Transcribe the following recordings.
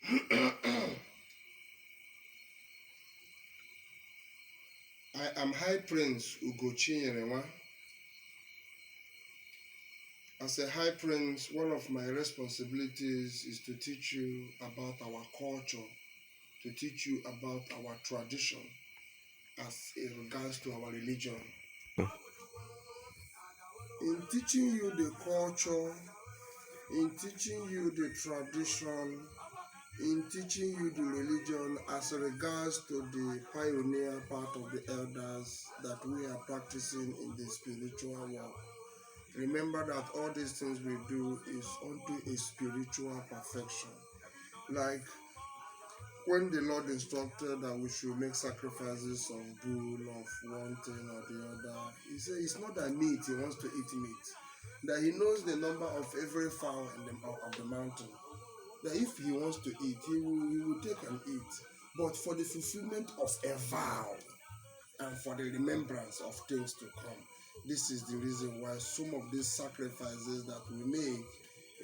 I am High Prince Ugochi Nyerewa. As a High Prince, one of my responsibilities is to teach you about our culture, to teach you about our tradition as it regards to our religion. In teaching you the culture, in teaching you the tradition, in teaching you the religion as regards to the pioneer part of the elders that we are practicing in the spiritual world. Remember that all these things we do is unto a spiritual perfection. Like when the Lord instructed that we should make sacrifices of bull, of one thing or the other, he said it's not that meat, he wants to eat meat. That he knows the number of every fowl of the mountain. That if he wants to eat, he will take and eat. But for the fulfillment of a vow and for the remembrance of things to come. This is the reason why some of these sacrifices that we make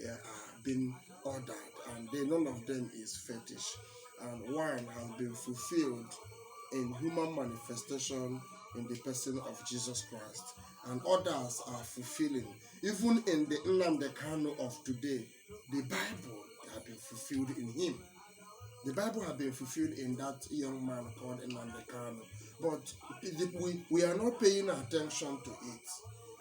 are being ordered, and none of them is fetish. And one has been fulfilled in human manifestation in the person of Jesus Christ, and others are fulfilling. Even in the Nnamdi Kanu of today, the Bible has been fulfilled in him. The Bible has been fulfilled in that young man called Nnamdi Kanu. But we are not paying attention to it.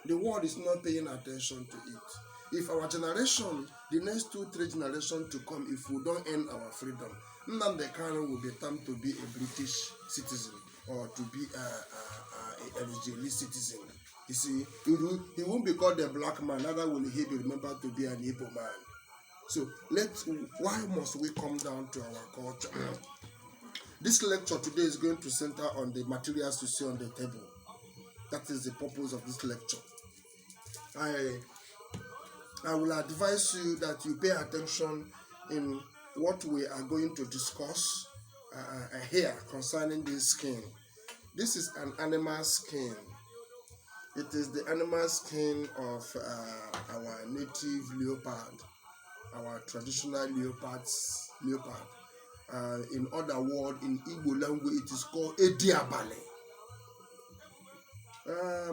The world is not paying attention to it. If our generation, the next 2-3 generations to come, if we don't end our freedom, Nnamdi Kanu will be time to be a British citizen or to be a Israeli citizen. You see, he won't be called a black man, neither will he be remembered to be an Igbo man. So why must we come down to our culture? This lecture today is going to center on the materials you see on the table. That is the purpose of this lecture. I will advise you that you pay attention in what we are going to discuss here concerning this skin. This is an animal skin. It is the animal skin of our native leopard, our traditional leopard. In other words, in Igbo language, it is called Ediabale. I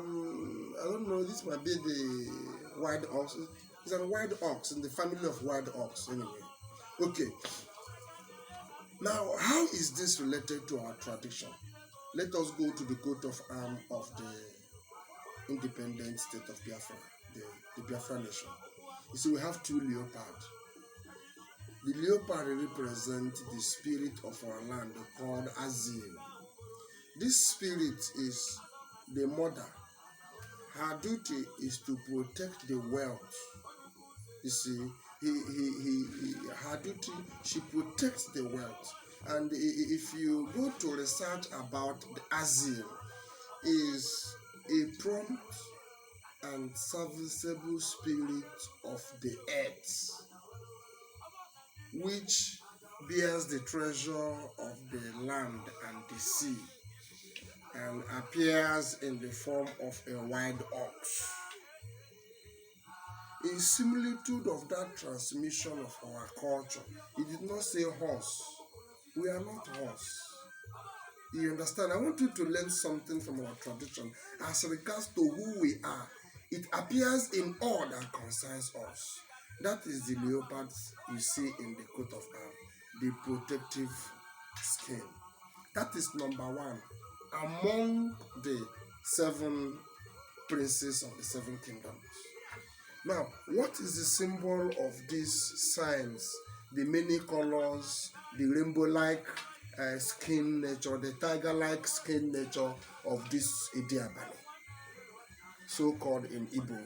don't know, this might be the wild ox. It's a wild ox in the family of wild ox, anyway. Okay. Now, how is this related to our tradition? Let us go to the coat of arms of the independent state of Biafra, the Biafra nation. You see, we have two leopards. The leopard represents the spirit of our land called Azil. This spirit is the mother. Her duty is to protect the wealth. You see, her duty, she protects the wealth. And if you go to research about the Azil, is a prompt and serviceable spirit of the earth, which bears the treasure of the land and the sea, and appears in the form of a wild ox. In similitude of that transmission of our culture, he did not say horse. We are not horse. You understand? I want you to learn something from our tradition as regards to who we are. It appears in all that concerns us. That is the leopard you see in the coat of arms, the protective skin. That is number one among the 7 princes of the 7 kingdoms. Now, what is the symbol of these signs? The many colors, the rainbow-like skin nature, the tiger-like skin nature of this Ediabale, so-called in Igbo,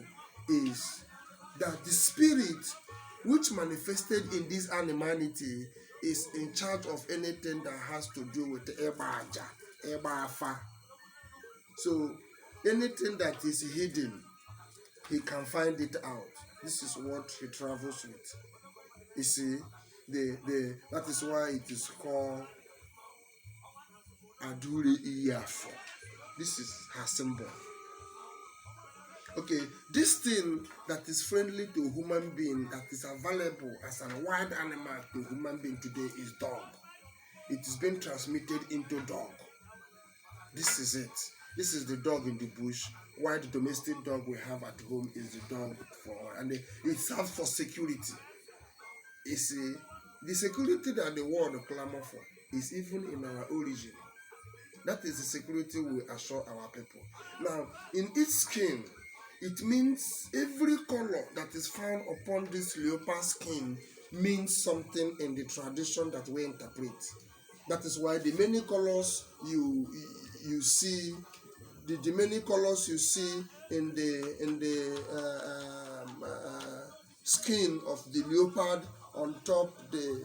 is that the spirit which manifested in this animality is in charge of anything that has to do with the Ebaja, Ebafa. So anything that is hidden, he can find it out. This is what he travels with. You see, that is why it is called Adure Iyafo. This is her symbol. Okay, this thing that is friendly to human being, that is available as a wild animal to human being today, is dog. It is being transmitted into dog. This is it. This is the dog in the bush. Why the domestic dog we have at home is the dog and it serves for security. You see, the security that the world clamor for is even in our origin. That is the security we assure our people. Now, in its skin, it means every color that is found upon this leopard skin means something in the tradition that we interpret. That is why the many colors you see, the many colors you see in the skin of the leopard on top the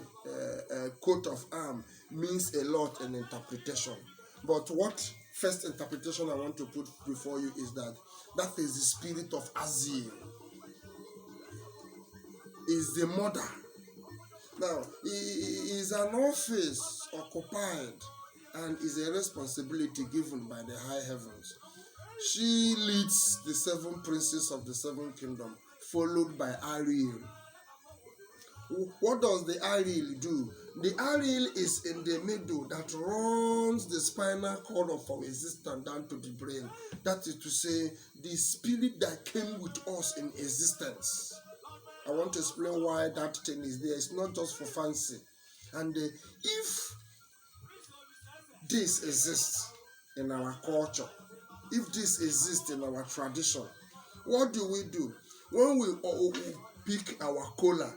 coat of arm means a lot in interpretation. But what first interpretation I want to put before you is that is the spirit of Azil, is the mother. Now, is an office occupied and is a responsibility given by the high heavens. She leads the 7 princes of the 7 kingdom, followed by Ariel. What does the Ariel do? The Ariel is in the middle that runs the spinal cord of our existence down to the brain. That is to say, the spirit that came with us in existence. I want to explain why that thing is there. It's not just for fancy. And if this exists in our culture, if this exists in our tradition, what do? When we pick our kola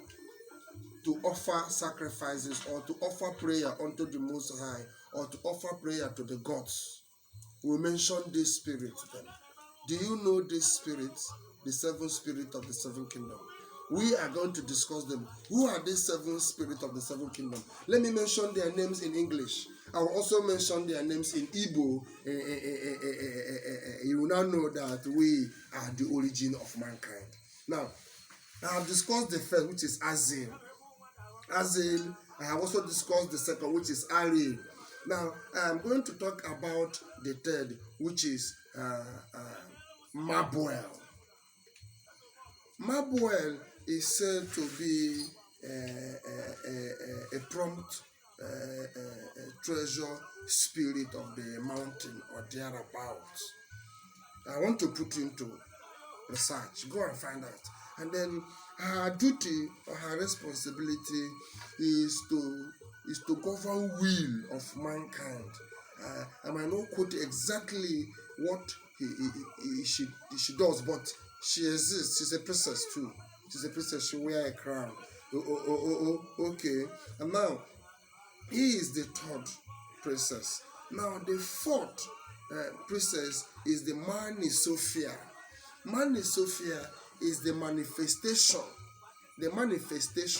to offer sacrifices or to offer prayer unto the Most High or to offer prayer to the gods, we mention this spirit then. Do you know this spirit, the 7 spirits of the 7 kingdom? We are going to discuss them. Who are these 7 spirits of the 7 kingdom? Let me mention their names in English. I will also mention their names in Igbo. You will now know that we are the origin of mankind. Now, I have discussed the first, which is Azil. Azil. I have also discussed the second, which is Ariel. Now, I am going to talk about the third, which is Mabuel. Mabuel is said to be a prompt treasure spirit of the mountain or thereabouts. I want to put into research. Go and find out. And then her duty or her responsibility is to govern will of mankind. I might not quote exactly what she does, but she exists. She's a princess too. She's a princess. She wears a crown. Okay. And now, he is the 3rd princess. Now, the 4th princess is the Mani Sophia. Mani Sophia is the manifestation. The manifestation.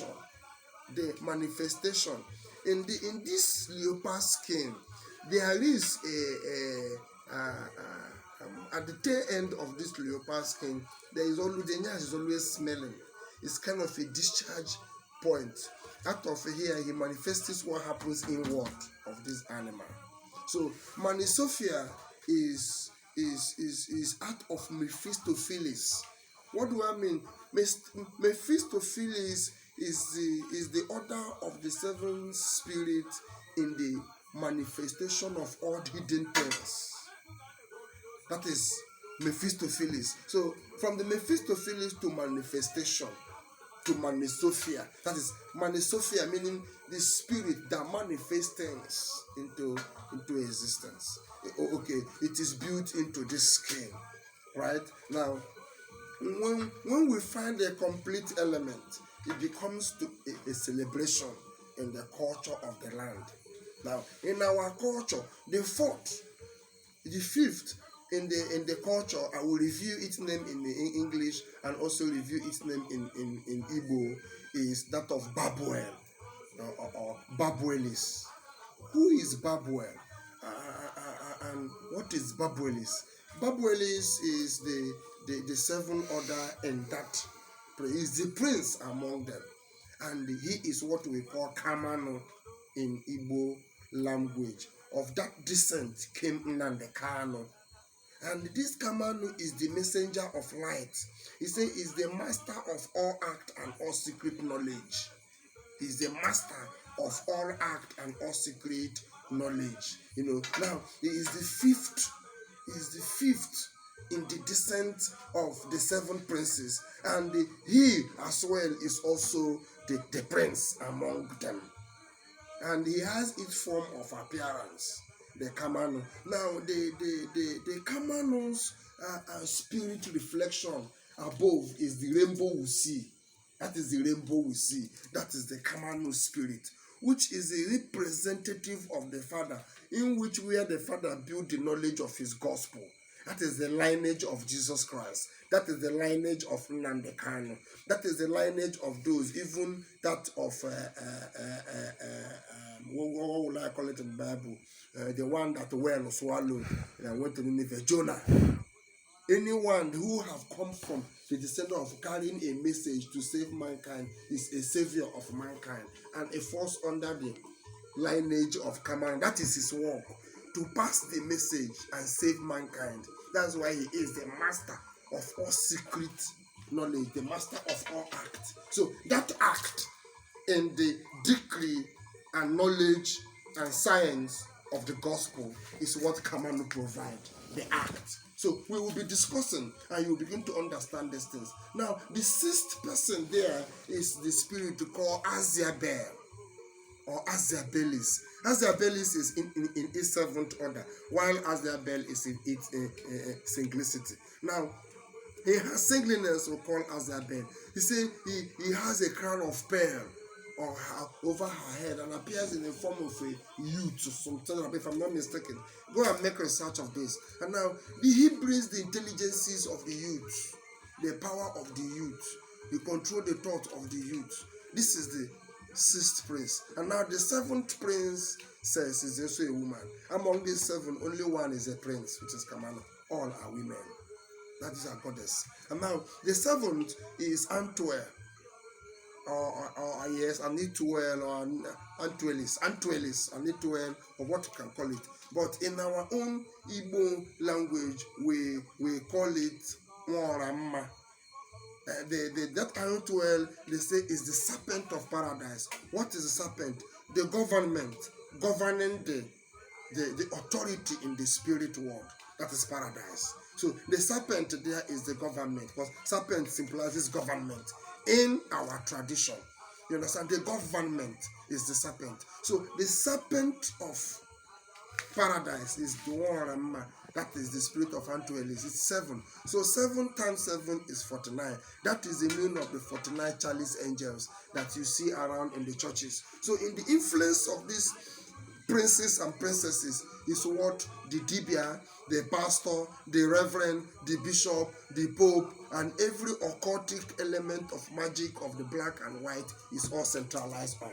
In this leopard skin, there is at the tail end of this leopard skin, there is always the nyash is always smelling. It's kind of a discharge point. Out of here, he manifests what happens inward of this animal. So Mani Sophia is out of Mephistopheles. What do I mean? Mephistopheles is the order of the 7 spirits in the manifestation of all hidden things. That is Mephistopheles. So from the Mephistopheles to manifestation to Mani Sophia. That is Mani Sophia, meaning the spirit that manifests things into existence. Okay, it is built into this skin, right? Now, when we find a complete element, it becomes a celebration in the culture of the land. Now, in our culture, the 4th, the 5th in the culture, I will review its name in English and also review its name in Igbo, is that of Babuel or Babuelis. Who is Babuel? And what is Babuelis? Babuelis is the 7th order in that. He is the prince among them, and he is what we call Kamano in Igbo language. Of that descent came Nnamdi Kanu, And this Kamanu is the messenger of light. He said is the master of all act and all secret knowledge. He's the master of all act and all secret knowledge. Now he is the fifth. He is the fifth in the descent of the seven princes, and he as well is also the prince among them. And he has its form of appearance, the Kamanu. Now the Kamanu's spirit reflection above is the rainbow we see. That is the rainbow we see. That is the Kamanu spirit, which is a representative of the Father, in which where the Father built the knowledge of his gospel. That is the lineage of Jesus Christ. That is the lineage of Nnamdi Kanu. That is the lineage of those, even that of what would I call it in the Bible? The one that well swallowed and went to Nineveh, Jonah. Anyone who have come from the descendant of carrying a message to save mankind is a savior of mankind, and a falls under the lineage of Kaman. That is his work, to pass the message and save mankind. That's why he is the master of all secret knowledge, the master of all act. So that act in the decree and knowledge and science of the gospel is what Kamanu provide, the act. So we will be discussing and you will begin to understand these things. Now, the sixth person there is the spirit to call Aziabel or Aziabelis. Aziabelis is in its seventh order, while Aziabel is in its simplicity. Now, he has singleness we call Aziabel. He say he has a crown of pearl over her head and appears in the form of a youth or something, if I'm not mistaken. Go and make research of this. And now he brings the intelligences of the youth, the power of the youth. He controls the thought of the youth. This is the sixth prince. And now the seventh prince says is also a woman. Among these seven, only one is a prince, which is Kamala. All are women. That is our goddess. And now the seventh is Antuel. Or yes, Anituel or Antuelis, Anituel, or what you can call it. But in our own Igbo language, we call it Mwaramma. That Antuel, they say, is the serpent of paradise. What is the serpent? The government governing the authority in the spirit world. That is paradise. So the serpent there is the government, because serpent symbolizes government. In our tradition, you understand, the government is the serpent. So the serpent of paradise is the one that is the spirit of Antuelis. It's 7. So 7 times 7 is 49. That is the meaning of the 49 chalice angels that you see around in the churches. So in the influence of these princes and princesses is what the dibia, the pastor, the reverend, the bishop, the pope, and every occultic element of magic of the black and white is all centralized on.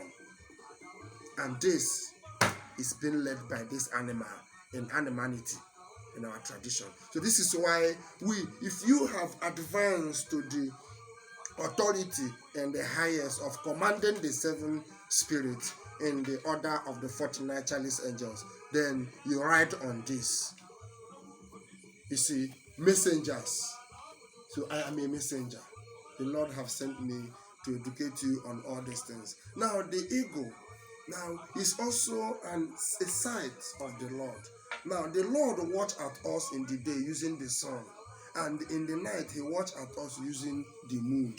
And this is being led by this animal in animality in our tradition. So this is why if you have advanced to the authority and the highest of commanding the 7 spirits in the order of the 49 chalice angels, then you ride on this. You see, messengers. So I am a messenger. The Lord have sent me to educate you on all these things. Now the ego, is also a sight of the Lord. Now the Lord watch at us in the day using the sun, and in the night he watch at us using the moon.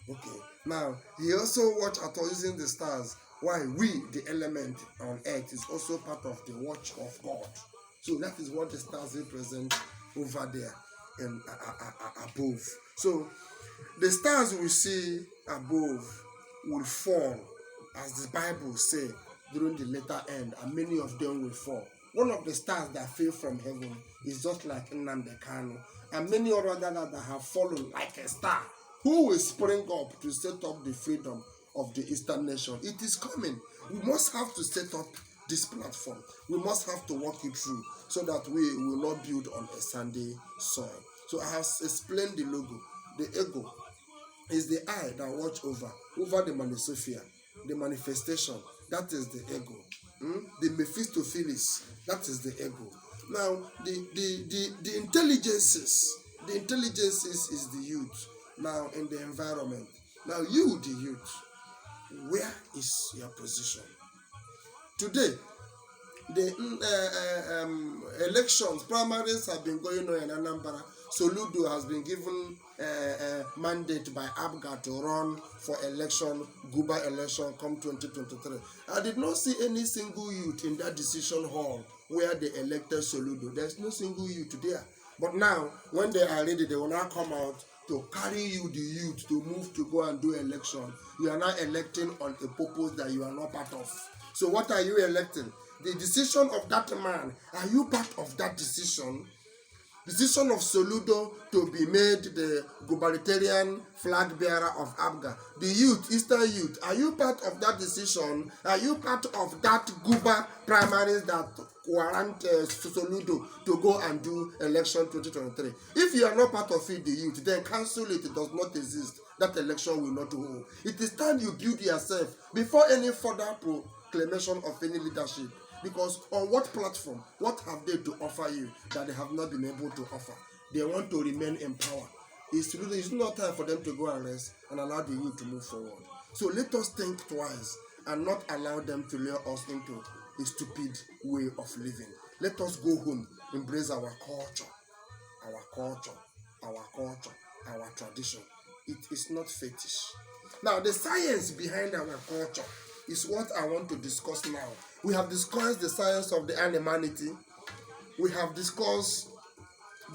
Okay. Now he also watch at us using the stars. Why? We, the element on earth, is also part of the watch of God. So that is what the stars represent over there and above. So the stars we see above will fall, as the Bible says, during the latter end, and many of them will fall. One of the stars that fell from heaven is just like Nnamdi Kanu, and many others that have fallen like a star, who will spring up to set up the freedom of the Eastern nation. It is coming. We must have to set up this platform. We must have to walk it through so that we will not build on a sandy soil. So I have explained the logo. The ego is the eye that watch over the Manosophia, the manifestation. That is the ego. The Mephistopheles, that is the ego. Now, the intelligences is the youth now in the environment. Now, you, the youth, where is your position? Today, the elections, primaries have been going on in Anambra. Soludo has been given mandate by ABGA to run for election, Guba election, come 2023. I did not see any single youth in that decision hall where they elected Soludo. There's no single youth there. But now, when they are ready, they will now come out to carry you, the youth, to move to go and do election. You are now electing on a purpose that you are not part of. So what are you electing? The decision of that man, are you part of that decision? Decision of Soludo to be made the gubernatorial flag bearer of ABGA. The youth, Eastern youth, are you part of that decision? Are you part of that Guba primaries that warrant Soludo to go and do election 2023? If you are not part of it, the youth, then cancel it. It does not exist. That election will not hold. It is time you build yourself before any further proclamation of any leadership. Because on what platform, what have they to offer you that they have not been able to offer? They want to remain in power. It's not time for them to go and rest and allow the youth to move forward. So let us think twice and not allow them to lure us into a stupid way of living. Let us go home, embrace our culture, our tradition. It is not fetish. Now, the science behind our culture is what I want to discuss now. We have discussed the science of the animality. We have discussed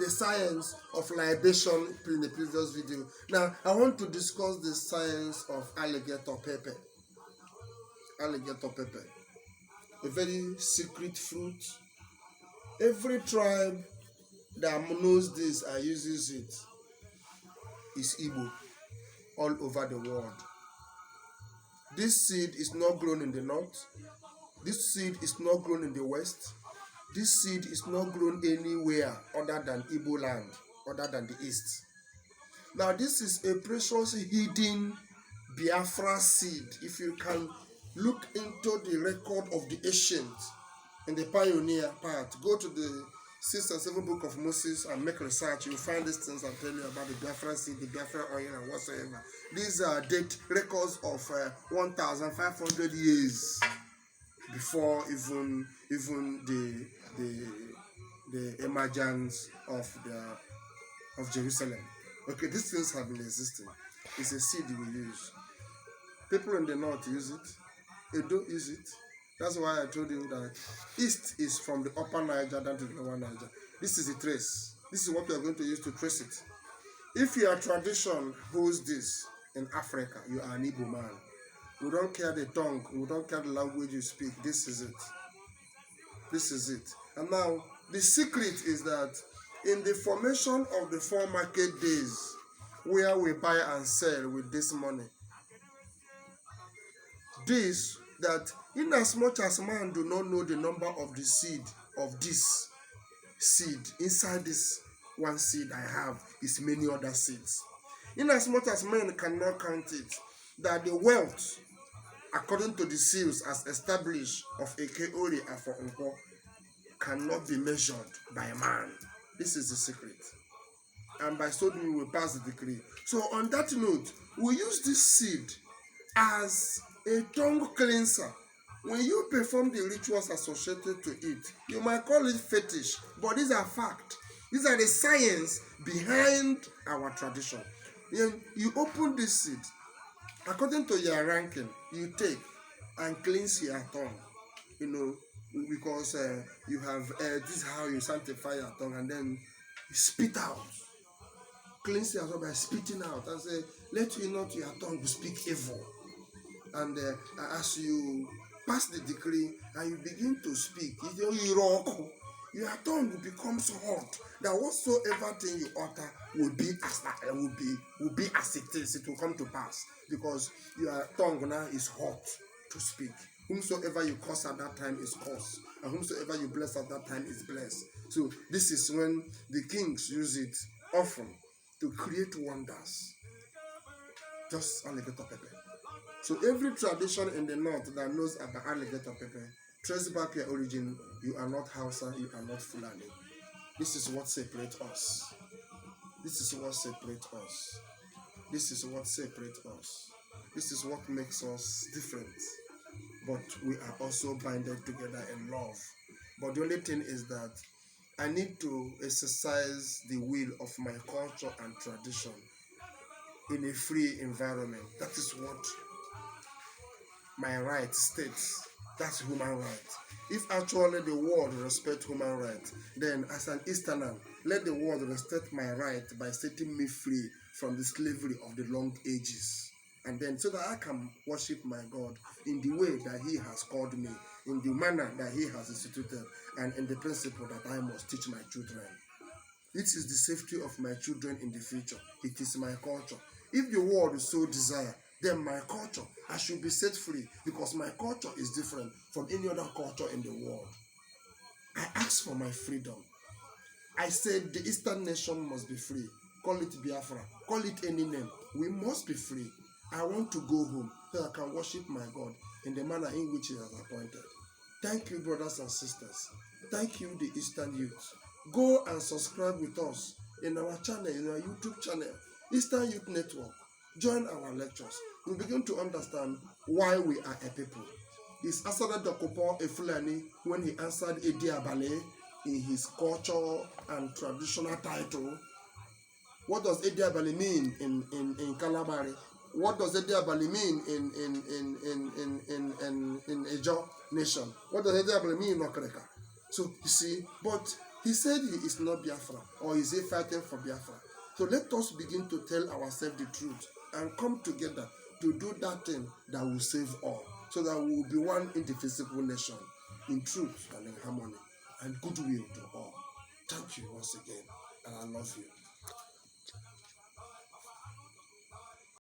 the science of libation in the previous video. Now, I want to discuss the science of alligator pepper. Alligator pepper, a very secret fruit. Every tribe that knows this and uses it is Igbo all over the world. This seed is not grown in the north. This seed is not grown in the west. This seed is not grown anywhere other than Igbo land, other than the east. Now, this is a precious hidden Biafra seed. If you can look into the record of the ancient in the pioneer part, go to the 6th and 7th book of Moses and make research. You'll find these things and tell you about the Biafra seed, the Biafra oil, and whatsoever. These are date records of 1,500 years before even the emergence of Jerusalem. Okay, these things have been existing. It's a seed we use. People in the north use it. Edo use it. That's why I told you that east is from the upper Niger down to the lower Niger. This is a trace. This is what we are going to use to trace it. If your tradition holds this in Africa, you are an Igbo man. We don't care the tongue. We don't care the language you speak. This is it. This is it. And now, the secret is that in the formation of the 4 market days, where we buy and sell with this money, this, that in as much as man do not know the number of the seed of this seed, inside this one seed I have is many other seeds. In as much as man cannot count it, that the wealth, according to the seals as established of Ekeori and for Nkwo, cannot be measured by man. This is the secret. And by so doing, we will pass the decree. So on that note, we use this seed as a tongue cleanser. When you perform the rituals associated to it, you might call it fetish, but these are facts. These are the science behind our tradition. You open this seed, according to your ranking, you take and cleanse your tongue. You know, because you have, this is how you sanctify your tongue, and then you spit out. Cleanse your tongue by spitting out and say, let you not your tongue speak evil. And as you pass the decree and you begin to speak, your tongue will become so hot that whatsoever thing you utter will be as it is. It will come to pass because your tongue now is hot to speak. Whomsoever you curse at that time is cursed, and whomsoever you bless at that time is blessed. So this is when the kings use it often to create wonders. Just alligator pepper. So every tradition in the north that knows about alligator pepper Trace back your origin. You are not Hausa, you are not Fulani. This is what separates us. This is what separates us. This is what separates us. This is what makes us different. But we are also binded together in love. But the only thing is that I need to exercise the will of my culture and tradition in a free environment. That is what my right states. That's human rights. If actually the world respects human rights, then as an Easterner, let the world respect my right by setting me free from the slavery of the long ages. And then so that I can worship my God in the way that He has called me, in the manner that He has instituted, and in the principle that I must teach my children. This is the safety of my children in the future. It is my culture. If the world so desire, then my culture, I should be set free because my culture is different from any other culture in the world. I ask for my freedom. I said the Eastern nation must be free. Call it Biafra. Call it any name. We must be free. I want to go home so I can worship my God in the manner in which He has appointed. Thank you, brothers and sisters. Thank you, the Eastern youth. Go and subscribe with us in our channel, in our YouTube channel, Eastern Youth Network. Join our lectures. You'll begin to understand why we are a people. Is Asada Dokupo a Fulani when he answered Edi Abale in his culture and traditional title? What does Edi Abale mean in Kalabari? What does Edi Abale mean in Ejo nation? What does Edi Abale mean in Okreka? So you see, but he said he is not Biafra, or is he fighting for Biafra? So let us begin to tell ourselves the truth and come together to do that thing that will save all, so that we will be one indivisible nation in truth and in harmony and goodwill to all. Thank you once again, and I love you.